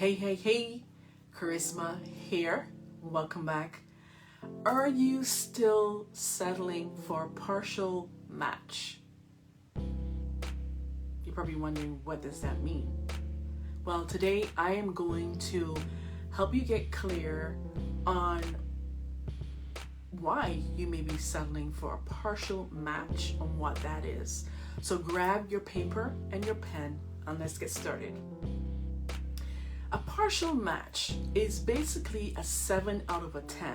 Hey, Kharisma here. Welcome back. Are you still settling for a partial match? You're probably wondering, what does that mean? Well, today I am going to help you get clear on why you may be settling for a partial match and what that is. So grab your paper and your pen and let's get started. A partial match is basically a 7 out of a 10.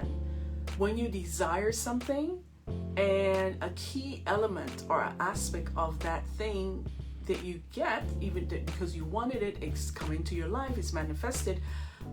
When you desire something and a key element or an aspect of that thing that you get, even because you wanted it, it's come into your life, it's manifested,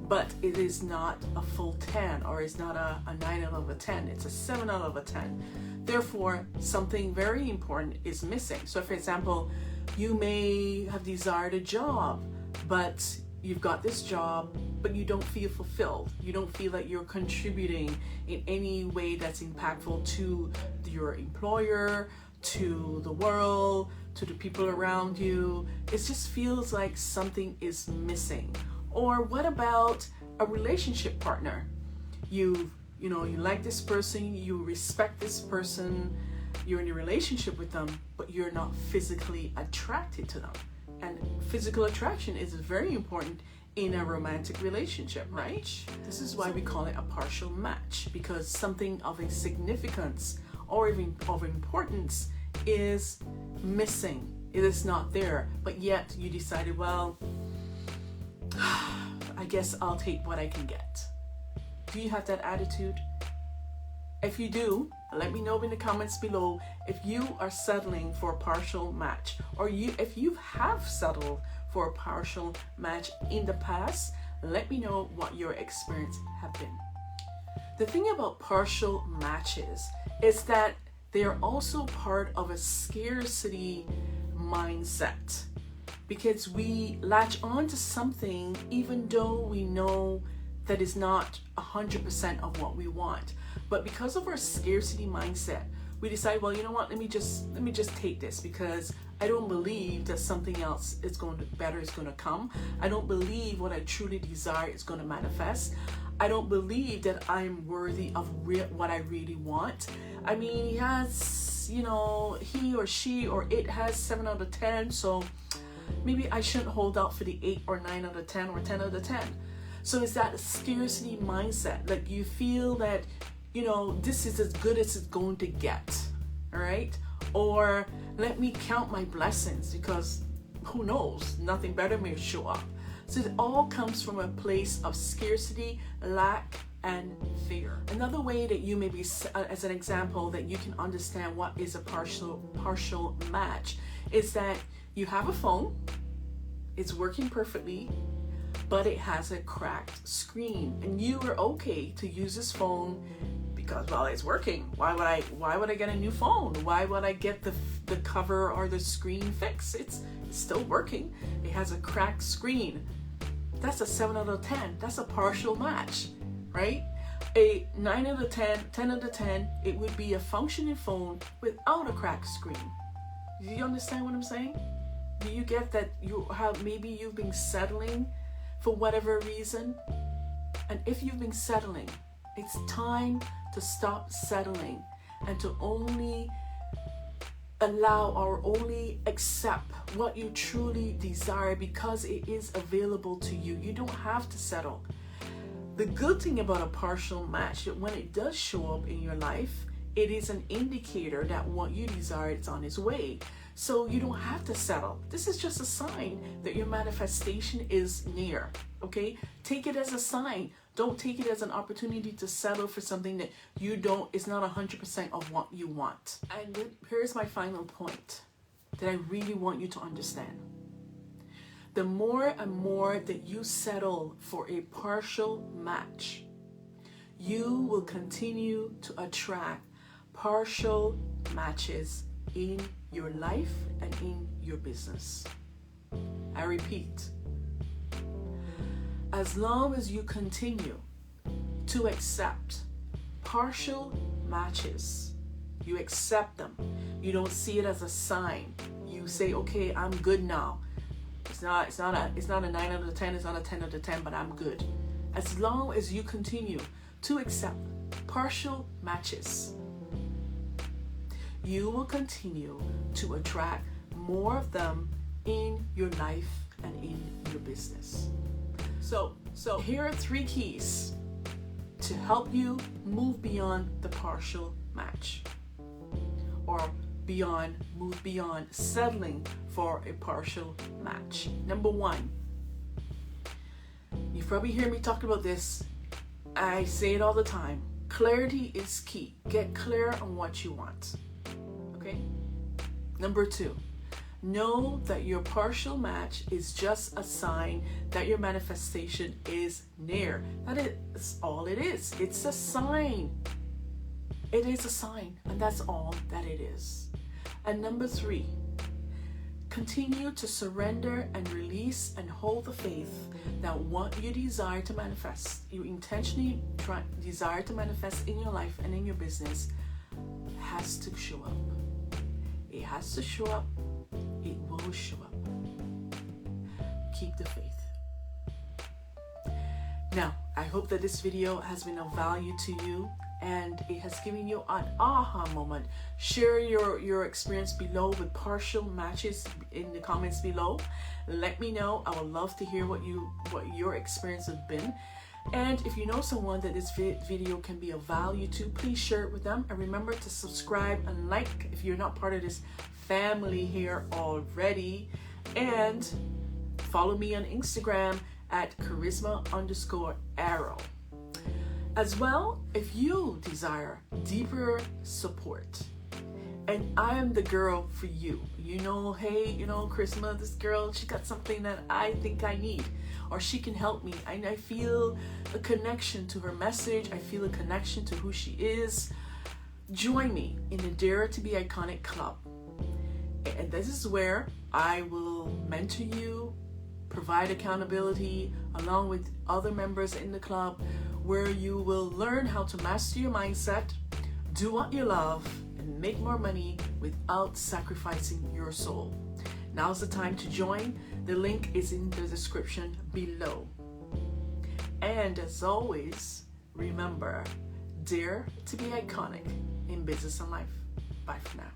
but it is not a full 10 or it's not a 9 out of a 10, it's a 7 out of a 10. Therefore, something very important is missing. So for example, you may have desired a job, but you've got this job, but you don't feel fulfilled. You don't feel that you're contributing in any way that's impactful to your employer, to the world, to the people around you. It just feels like something is missing. Or what about a relationship partner? You like this person, you respect this person, you're in a relationship with them, but you're not physically attracted to them. And physical attraction is very important in a romantic relationship, right? This is why we call it a partial match, because something of a significance or even of importance is missing. It is not there, but yet you decided, well, I guess I'll take what I can get. Do you have that attitude? If you do, let me know in the comments below if you are settling for a partial match, or if you have settled for a partial match in the past. Let me know what your experience have been. The thing about partial matches is that they are also part of a scarcity mindset, because we latch on to something even though we know that is not 100% of what we want. But because of our scarcity mindset, we decide, well, you know what, let me just take this, because I don't believe that something else is going to come. I don't believe what I truly desire is going to manifest. I don't believe that I'm worthy of what I really want. I mean, he or she or it has 7 out of 10, so maybe I shouldn't hold out for the 8 or 9 out of 10 or 10 out of 10. So it's that scarcity mindset, like you feel that, this is as good as it's going to get, all right? Or let me count my blessings, because who knows, nothing better may show up. So it all comes from a place of scarcity, lack, and fear. Another way that you may be, as an example, that you can understand what is a partial match is that you have a phone, it's working perfectly, but it has a cracked screen, and you are okay to use this phone because, well, it's working. Why would I get a new phone? Why would I get the cover or the screen fixed? It's still working. It has a cracked screen. That's a 7 out of 10. That's a partial match, right? A 9 out of 10, 10 out of 10, it would be a functioning phone without a cracked screen. Do you understand what I'm saying? Do you get that maybe you've been settling for whatever reason? And if you've been settling, it's time to stop settling and to only allow or only accept what you truly desire, because it is available to you. You don't have to settle. The good thing about a partial match, that when it does show up in your life, it is an indicator that what you desire is on its way. So you don't have to settle. This is just a sign that your manifestation is near, okay? Take it as a sign. Don't take it as an opportunity to settle for something that is not 100% of what you want. And here's my final point that I really want you to understand. The more and more that you settle for a partial match, you will continue to attract partial matches in your life and in your business. I repeat, as long as you continue to accept partial matches, you accept them, you don't see it as a sign, you say, okay, I'm good now. It's not a 9 out of 10. It's not a 10 out of 10. But I'm good. As long as you continue to accept partial matches, you will continue to attract more of them in your life and in your business. So here are 3 keys to help you move beyond the partial match, or move beyond settling for a partial match. Number 1, you've probably heard me talk about this. I say it all the time. Clarity is key. Get clear on what you want. Okay? Number 2, know that your partial match is just a sign that your manifestation is near. That is all it is. It's a sign. It is a sign, and that's all that it is. And number 3, continue to surrender and release and hold the faith that what you desire to manifest, you intentionally desire to manifest in your life and in your business, has to show up. It has to show up. It will show up. Keep the faith. Now, I hope that this video has been of value to you and it has given you an aha moment. Share your experience below with partial matches in the comments below. Let me know. I would love to hear what your experience has been. And if you know someone that this video can be of value to, please share it with them. And remember to subscribe and like if you're not part of this family here already. And follow me on Instagram at Kharisma_Aro. As well, if you desire deeper support, and I am the girl for you. Hey, Kharisma, this girl, she got something that I think I need, or she can help me. I feel a connection to her message. I feel a connection to who she is. Join me in the Dare to Be Iconic Club. And this is where I will mentor you, provide accountability along with other members in the club, where you will learn how to master your mindset, do what you love, and make more money without sacrificing your soul. Now's the time to join. The link is in the description below. And as always, remember, dare to be iconic in business and life. Bye for now.